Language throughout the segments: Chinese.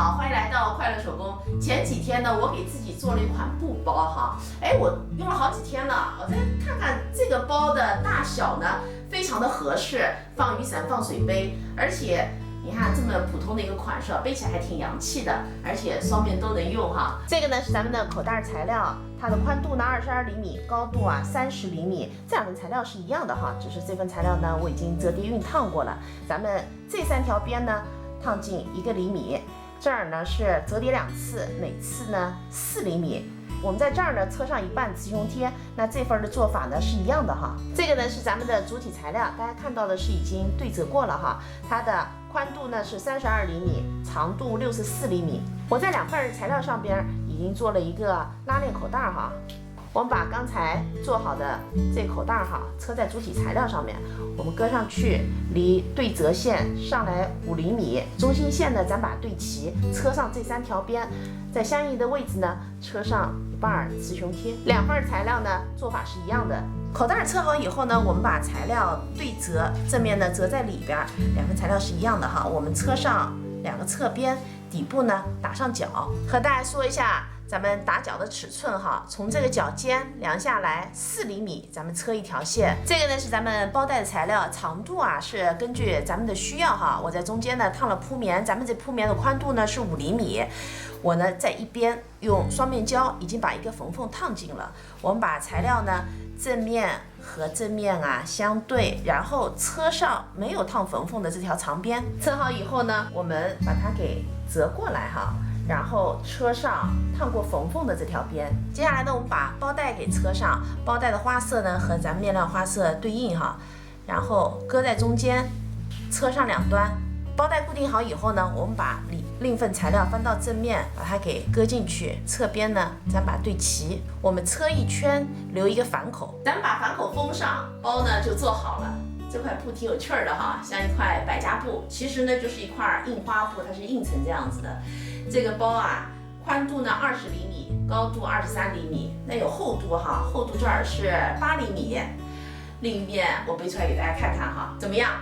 好，欢迎来到快乐手工。前几天呢，我给自己做了一款布包哈，我用了好几天了。我再看看这个包的大小呢，非常的合适，放雨伞、放水杯，而且你看这么普通的一个款式，背起来还挺洋气的，而且双面都能用哈。这个呢是咱们的口袋材料，它的宽度呢22厘米，高度啊30厘米，这两份材料是一样的哈，只是这份材料呢我已经折叠熨烫过了。咱们这3条边呢烫进1厘米，这儿呢是折叠2次，每次呢4厘米。我们在这儿呢侧上一半雌雄贴，那这份的做法呢是一样的哈。这个呢是咱们的主体材料，大家看到的是已经对折过了哈，它的宽度呢是32厘米，长度64厘米。我在2份材料上边已经做了一个拉链口袋哈。我们把刚才做好的这口袋哈车在主体材料上面，我们搁上去，离对折线上来5厘米，中心线呢咱把对齐，车上这3条边，在相应的位置呢车上一半雌雄贴。2份材料呢做法是一样的。口袋车好以后呢，我们把材料对折，正面呢折在里边，2份材料是一样的哈。我们车上2个侧边，底部呢打上角。和大家说一下咱们打角的尺寸哈，从这个角尖量下来4厘米，咱们车一条线。这个呢是咱们包带的材料，长度啊是根据咱们的需要哈。我在中间呢烫了铺棉，咱们这铺棉的宽度呢是5厘米。我呢在一边用双面胶已经把一个缝缝烫进了。我们把材料呢正面和正面啊相对，然后车上没有烫缝缝的这条长边撑好以后呢，我们把它给折过来哈。然后车上烫过缝缝的这条边，接下来呢，我们把包带给车上，包带的花色呢和咱们面料花色对应哈，然后搁在中间，车上2端，包带固定好以后呢，我们把另份材料翻到正面，把它给搁进去，侧边呢咱把它对齐，我们车一圈留一个反口，咱们把反口封上，包呢就做好了。这块布挺有趣儿的哈，像一块百家布，其实呢就是一块印花布，它是印成这样子的。这个包啊，宽度呢20厘米，高度23厘米，那有厚度哈，厚度这儿是8厘米。另一边我背出来给大家看看哈，怎么样？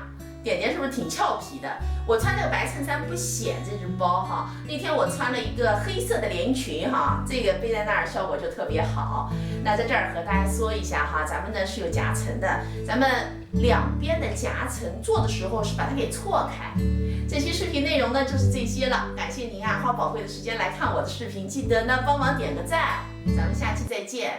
点点是不是挺俏皮的？我穿这个白衬衫不显这只包哈。那天我穿了一个黑色的连衣裙哈，这个背在那儿效果就特别好。那在这儿和大家说一下哈，咱们呢是有夹层的，咱们2边的夹层做的时候是把它给错开。这期视频内容呢就是这些了，感谢您啊花宝贵的时间来看我的视频，记得呢帮忙点个赞，咱们下期再见。